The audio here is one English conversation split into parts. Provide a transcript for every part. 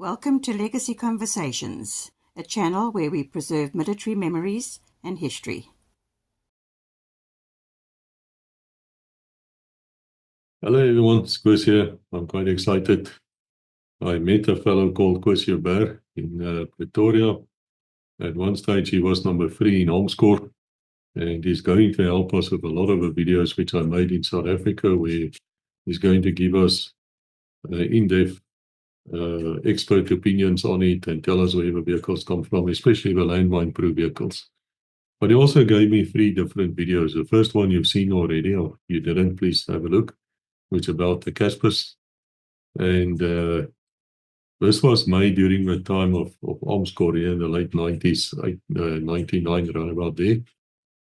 Welcome to Legacy Conversations, a channel where we preserve military memories and history. Hello everyone, it's Koos here. I'm quite excited. I met a fellow called Koos Joubert in Pretoria. At one stage he was number 3 in Armscor, and he's going to help us with a lot of the videos which I made in South Africa, where he's going to give us in-depth expert opinions on it and tell us where the vehicles come from, especially the landmine-proof vehicles. But he also gave me 3 different videos. The first one you've seen already, or if you didn't, please have a look, which is about the Caspers. And this was made during the time of Armscor in the late 90s, 99, around about there.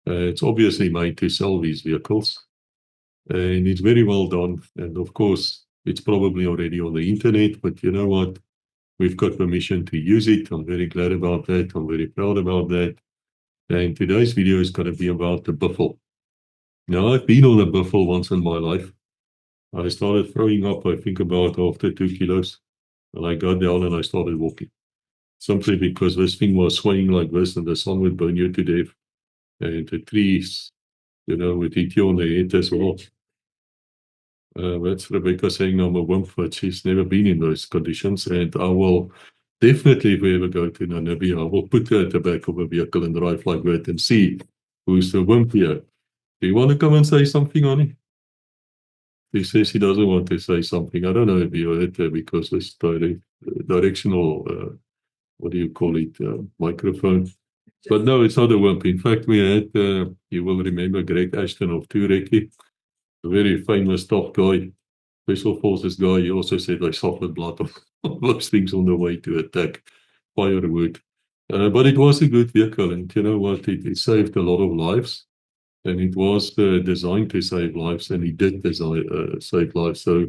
It's obviously made to sell these vehicles, and it's very well done. And of course, it's probably already on the internet, but you know what? We've got permission to use it. I'm very glad about that. I'm very proud about that. And today's video is going to be about the Buffel. Now, I've been on a Buffel once in my life. I started throwing up, I think, about after 2 kilos. And I got down and I started walking. Simply because this thing was swaying like this, and the sun would burn you to death. And the trees, you know, would hit you on the head as well. That's Rebecca saying I'm a wimp, but she's never been in those conditions. And I will definitely, if we ever go to Namibia, I will put her at the back of a vehicle and drive like that and see who's the wimp here. Do you want to come and say something, Annie? He says he doesn't want to say something. I don't know if you heard her because this directional, what do you call it, microphone. But no, it's not a wimp. In fact, we had, you will remember Greg Ashton of Tureki, a very famous top guy, Special Forces guy. He also said they suffered blood of those things on the way to attack firewood. But it was a good vehicle, and you know what? It saved a lot of lives. And it was designed to save lives, and it did save lives. So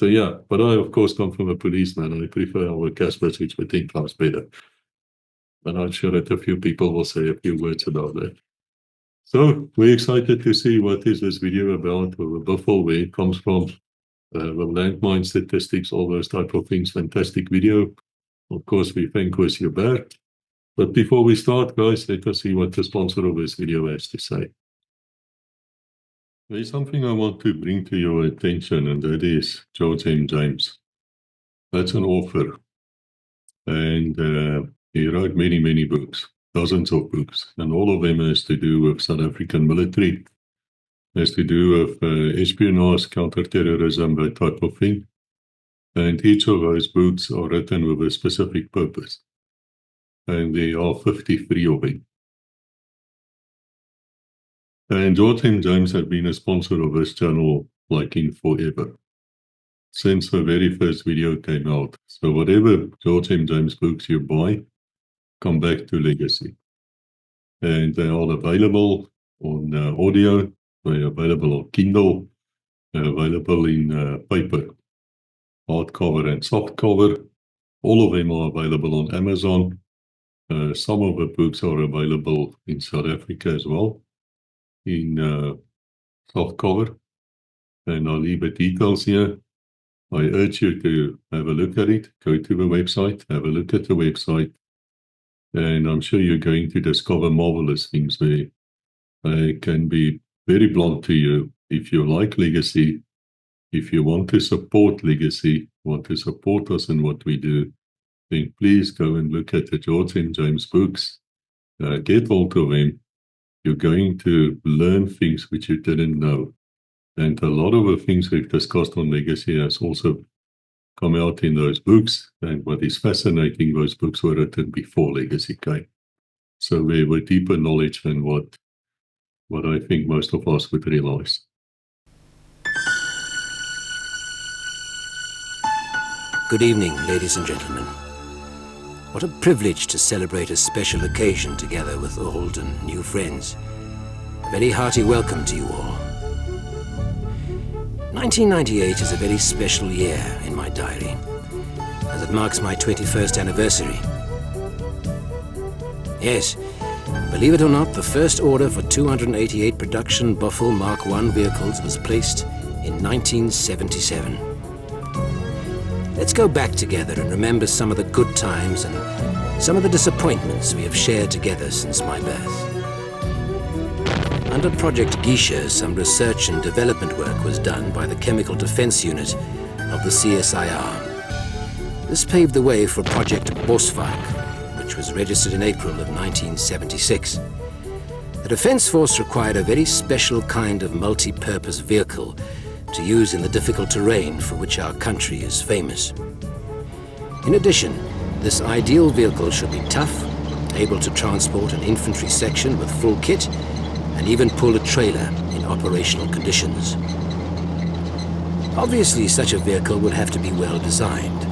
yeah. But I, of course, come from a policeman. I prefer our Caspers, which were 10 times better. And I'm sure that a few people will say a few words about that. So we're excited to see what is this video about, the Buffel, where it comes from, the landmine statistics, all those type of things. Fantastic video. Of course, we thank Koos Joubert. But before we start, guys, let us see what the sponsor of this video has to say. There's something I want to bring to your attention, and that is George M. James. That's an author. And he wrote many, many books, dozens of books, and all of them has to do with South African military, has to do with espionage, counterterrorism, that type of thing. And each of those books are written with a specific purpose. And there are 53 of them. And George M. James has been a sponsor of this channel like in forever, since the very first video came out. So whatever George M. James books you buy, come back to Legacy. And they are available on audio, they're available on Kindle, they're available in paper, hardcover and softcover. All of them are available on Amazon. Some of the books are available in South Africa as well, in softcover, and I'll leave the details here. I urge you to have a look at it. Go to the website, have a look at the website, and I'm sure you're going to discover marvelous things there. I can be very blunt to you. If you like Legacy, if you want to support Legacy, want to support us in what we do, then please go and look at the George M. James books. Get hold of them. You're going to learn things which you didn't know. And a lot of the things we've discussed on Legacy has also come out in those books. And what is fascinating, those books were written before Legacy came. So they were deeper knowledge than what I think most of us would realize. Good evening, ladies and gentlemen. What a privilege to celebrate a special occasion together with old and new friends. A very hearty welcome to you all. 1998 is a very special year in my diary, as it marks my 21st anniversary. Yes, believe it or not, the first order for 288 production Buffel Mark I vehicles was placed in 1977. Let's go back together and remember some of the good times and some of the disappointments we have shared together since my birth. Under Project Geisha, some research and development work was done by the Chemical Defense Unit of the CSIR. This paved the way for Project Bosvark, which was registered in April of 1976. The Defense Force required a very special kind of multi-purpose vehicle to use in the difficult terrain for which our country is famous. In addition, this ideal vehicle should be tough, able to transport an infantry section with full kit, and even pull a trailer in operational conditions. Obviously, such a vehicle would have to be well designed,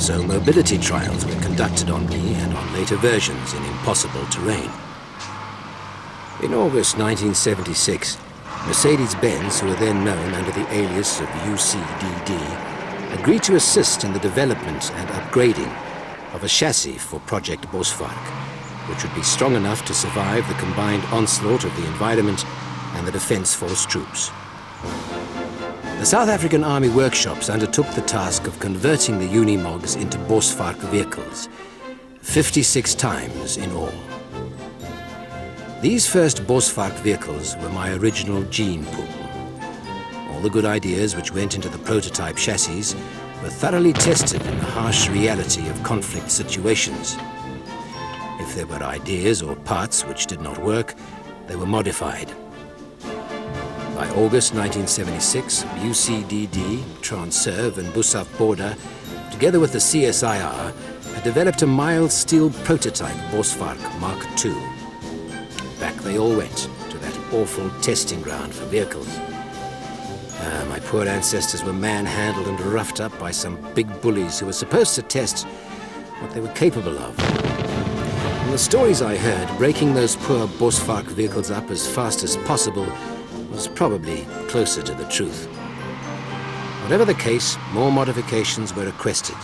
so mobility trials were conducted on me and on later versions in impossible terrain. In August 1976, Mercedes-Benz, who were then known under the alias of UCDD, agreed to assist in the development and upgrading of a chassis for Project Bosvark, which would be strong enough to survive the combined onslaught of the environment and the Defence Force troops. The South African Army workshops undertook the task of converting the Unimogs into Bosvark vehicles, 56 times in all. These first Bosvark vehicles were my original gene pool. All the good ideas which went into the prototype chassis were thoroughly tested in the harsh reality of conflict situations. If there were ideas or parts which did not work, they were modified. By August 1976, UCDD, Transerve and Buffel Vehicle, together with the CSIR, had developed a mild steel prototype Bosvark Mark II. Back they all went to that awful testing ground for vehicles. My poor ancestors were manhandled and roughed up by some big bullies who were supposed to test what they were capable of. From the stories I heard, breaking those poor Bosvark vehicles up as fast as possible was probably closer to the truth. Whatever the case, more modifications were requested.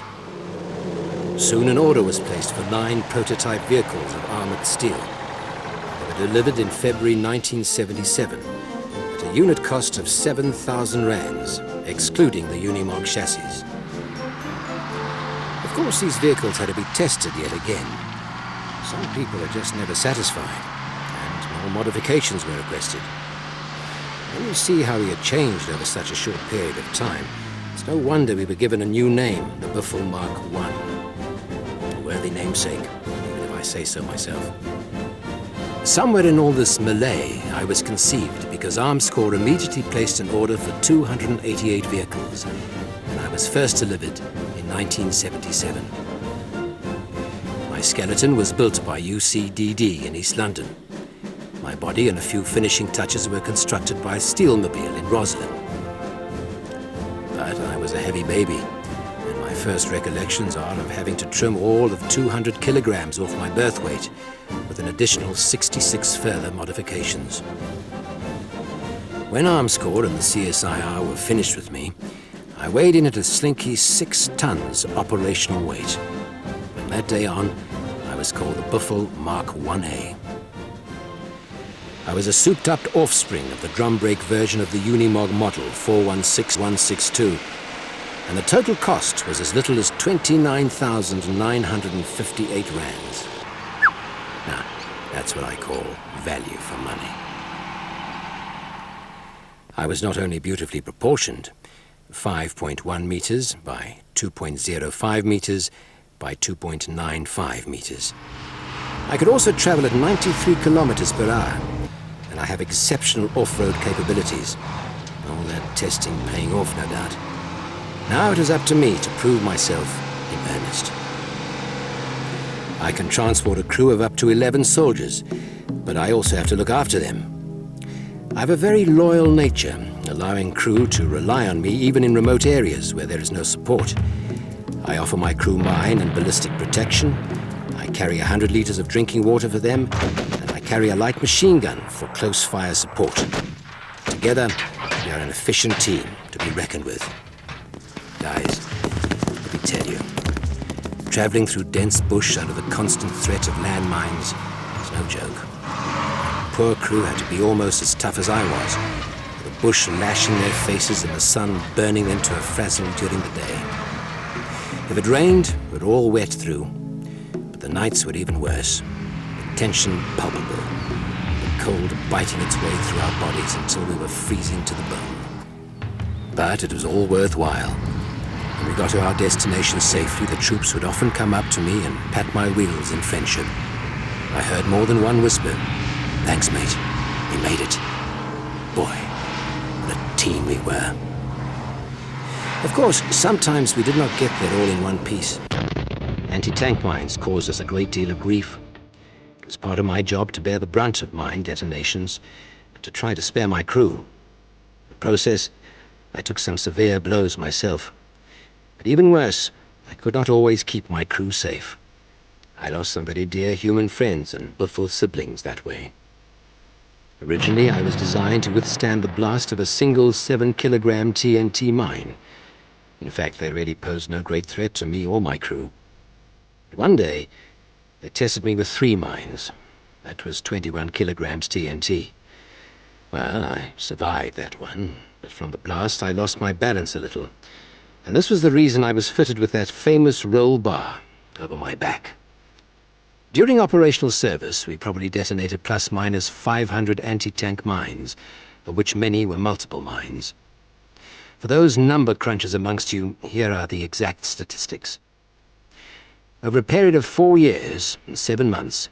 Soon an order was placed for 9 prototype vehicles of armored steel. They were delivered in February 1977 at a unit cost of 7,000 rands, excluding the Unimog chassis. Of course, these vehicles had to be tested yet again. Some people are just never satisfied, and more modifications were requested. When you see how we had changed over such a short period of time, it's no wonder we were given a new name, the Buffel Mark I. A worthy namesake, even if I say so myself. Somewhere in all this melee, I was conceived because Armscor immediately placed an order for 288 vehicles, and I was first delivered in 1977. My skeleton was built by UCDD in East London. My body and a few finishing touches were constructed by Steelmobile in Roslyn. But I was a heavy baby, and my first recollections are of having to trim all of 200 kilograms off my birth weight, with an additional 66 further modifications. When Armscor and the CSIR were finished with me, I weighed in at a slinky 6 tons operational weight. From that day on, I was called the Buffel Mark 1A. I was a souped-up offspring of the drum brake version of the Unimog model 416162, and the total cost was as little as 29,958 rands. Now, that's what I call value for money. I was not only beautifully proportioned, 5.1 meters by 2.05 meters by 2.95 meters. I could also travel at 93 kilometers per hour, and I have exceptional off-road capabilities. All that testing paying off, no doubt. Now it is up to me to prove myself in earnest. I can transport a crew of up to 11 soldiers, but I also have to look after them. I have a very loyal nature, allowing crew to rely on me even in remote areas where there is no support. I offer my crew mine and ballistic protection. I carry 100 liters of drinking water for them, and I carry a light machine gun for close fire support. Together, we are an efficient team to be reckoned with. Guys, let me tell you, traveling through dense bush under the constant threat of landmines is no joke. Poor crew had to be almost as tough as I was, with the bush lashing their faces and the sun burning them to a frazzle during the day. If it rained, we were all wet through. But the nights were even worse. The tension palpable. The cold biting its way through our bodies until we were freezing to the bone. But it was all worthwhile. When we got to our destination safely, the troops would often come up to me and pat my wheels in friendship. I heard more than one whisper, "Thanks, mate. We made it." Boy, what a team we were. Of course, sometimes we did not get there all in one piece. Anti-tank mines caused us a great deal of grief. It was part of my job to bear the brunt of mine detonations, to try to spare my crew. In the process, I took some severe blows myself. But even worse, I could not always keep my crew safe. I lost some very dear human friends and Buffel siblings that way. Originally, I was designed to withstand the blast of a single 7-kilogram TNT mine. In fact, they really posed no great threat to me or my crew. But one day, they tested me with 3 mines. That was 21 kilograms TNT. Well, I survived that one, but from the blast I lost my balance a little. And this was the reason I was fitted with that famous roll bar over my back. During operational service, we probably detonated plus minus 500 anti-tank mines, of which many were multiple mines. For those number crunchers amongst you, here are the exact statistics. Over a period of 4 years and 7 months,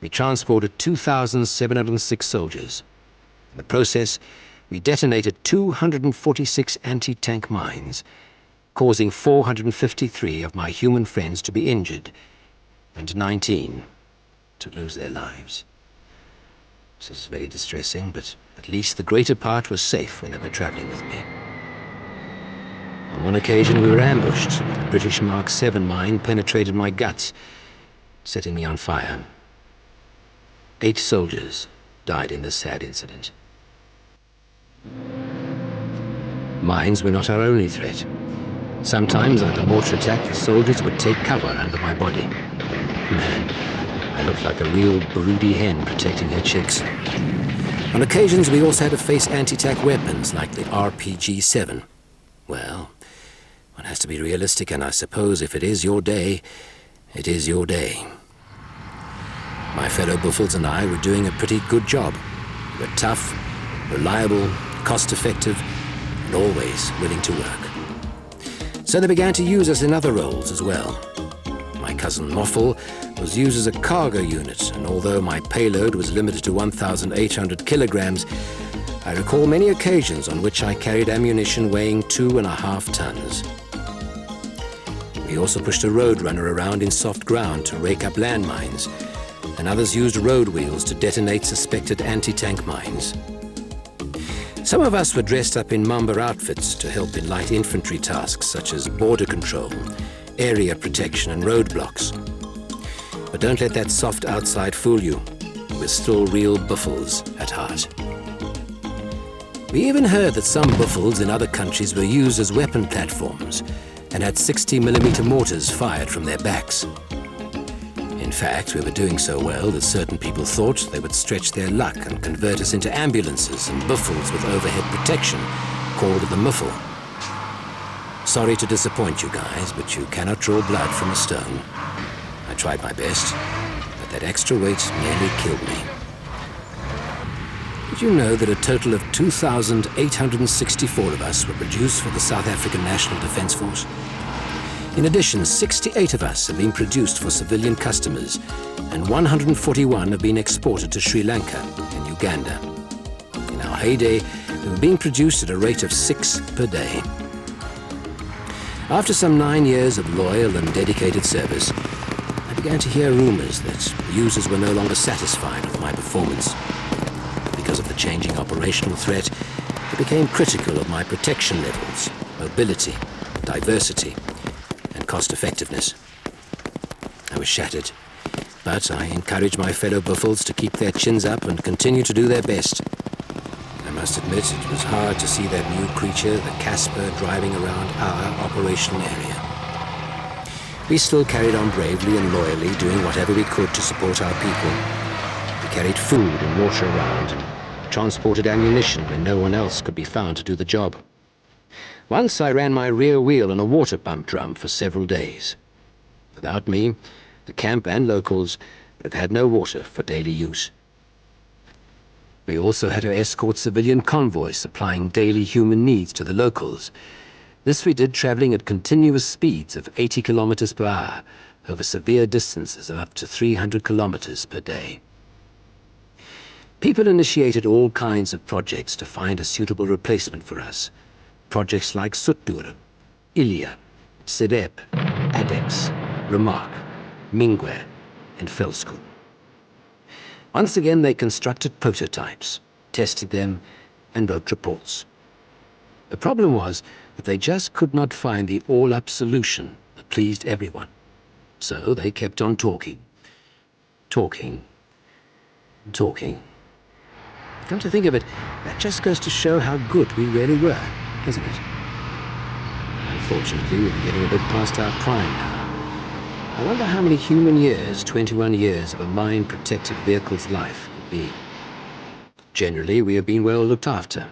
we transported 2,706 soldiers. In the process, we detonated 246 anti-tank mines, causing 453 of my human friends to be injured, and 19 to lose their lives. This is very distressing, but at least the greater part was safe when they were traveling with me. On one occasion we were ambushed. The British Mark 7 mine penetrated my guts, setting me on fire. 8 soldiers died in this sad incident. Mines were not our only threat. Sometimes under mortar attack, the soldiers would take cover under my body. Man, I looked like a real broody hen protecting her chicks. On occasions, we also had to face anti-tank weapons like the RPG-7. Well, one has to be realistic, and I suppose if it is your day, it is your day. My fellow Buffels and I were doing a pretty good job. We were tough, reliable, cost-effective, and always willing to work. So they began to use us in other roles as well. My cousin Buffel was used as a cargo unit, and although my payload was limited to 1,800 kilograms, I recall many occasions on which I carried ammunition weighing 2.5 tons. We also pushed a road runner around in soft ground to rake up landmines, and others used road wheels to detonate suspected anti-tank mines. Some of us were dressed up in Mamba outfits to help in light infantry tasks such as border control, area protection and roadblocks. But don't let that soft outside fool you. We're still real Buffels at heart. We even heard that some Buffels in other countries were used as weapon platforms and had 60mm mortars fired from their backs. In fact, we were doing so well that certain people thought they would stretch their luck and convert us into ambulances and Buffels with overhead protection, called the Muffle. Sorry to disappoint you guys, but you cannot draw blood from a stone. I tried my best, but that extra weight nearly killed me. Did you know that a total of 2,864 of us were produced for the South African National Defence Force? In addition, 68 of us have been produced for civilian customers, and 141 have been exported to Sri Lanka and Uganda. In our heyday, we were being produced at a rate of 6 per day. After some 9 years of loyal and dedicated service, I began to hear rumors that users were no longer satisfied with my performance. Because of the changing operational threat, they became critical of my protection levels, mobility, diversity, and cost-effectiveness. I was shattered, but I encouraged my fellow Buffels to keep their chins up and continue to do their best. I must admit it was hard to see that new creature, the Casper, driving around our operational area. We still carried on bravely and loyally, doing whatever we could to support our people. We carried food and water around, and transported ammunition when no one else could be found to do the job. Once I ran my rear wheel on a water pump drum for several days. Without me, the camp and locals would have had no water for daily use. We also had to escort civilian convoys supplying daily human needs to the locals. This we did traveling at continuous speeds of 80 kilometers per hour over severe distances of up to 300 kilometers per day. People initiated all kinds of projects to find a suitable replacement for us. Projects like Suttur, Ilya, SADF, Adex, Remark, Mingwe, and Felskul. Once again, they constructed prototypes, tested them, and wrote reports. The problem was that they just could not find the all-up solution that pleased everyone. So they kept on talking. Talking. Come to think of it, that just goes to show how good we really were, doesn't it? Unfortunately, we're getting a bit past our prime now. I wonder how many human years 21 years of a mine-protected vehicle's life would be. Generally, we have been well looked after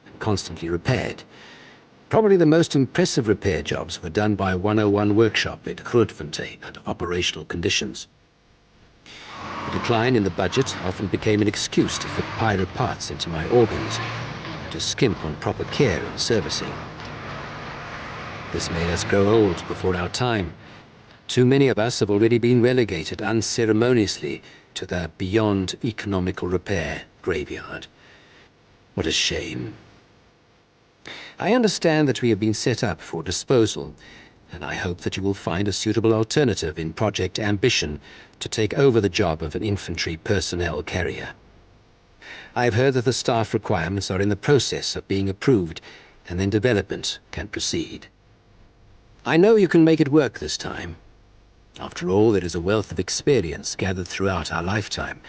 and constantly repaired. Probably the most impressive repair jobs were done by 101 Workshop at Grootfontein under operational conditions. The decline in the budget often became an excuse to fit pirate parts into my organs and to skimp on proper care and servicing. This made us grow old before our time. Too many of us have already been relegated unceremoniously to the beyond economical repair graveyard. What a shame. I understand that we have been set up for disposal, and I hope that you will find a suitable alternative in Project Ambition to take over the job of an infantry personnel carrier. I have heard that the staff requirements are in the process of being approved, and then development can proceed. I know you can make it work this time. After all, there is a wealth of experience gathered throughout our lifetime,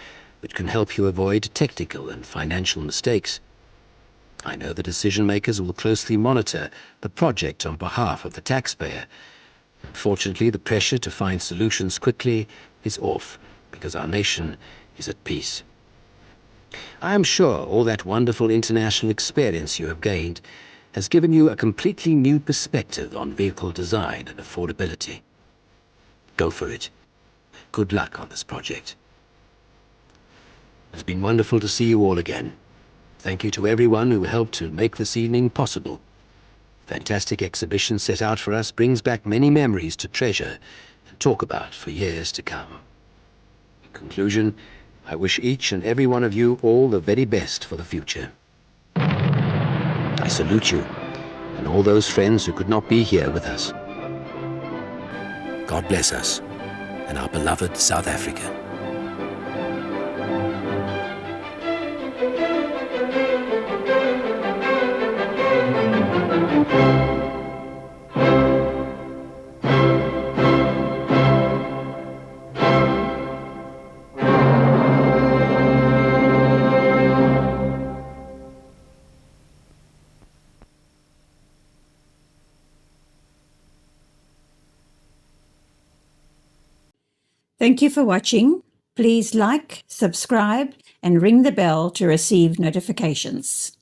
which can help you avoid technical and financial mistakes. I know the decision-makers will closely monitor the project on behalf of the taxpayer. Fortunately, the pressure to find solutions quickly is off, because our nation is at peace. I am sure all that wonderful international experience you have gained has given you a completely new perspective on vehicle design and affordability. Go for it. Good luck on this project. It's been wonderful to see you all again. Thank you to everyone who helped to make this evening possible. Fantastic exhibition set out for us brings back many memories to treasure and talk about for years to come. In conclusion, I wish each and every one of you all the very best for the future. I salute you and all those friends who could not be here with us. God bless us and our beloved South Africa. Thank you for watching. Please like, subscribe, and ring the bell to receive notifications.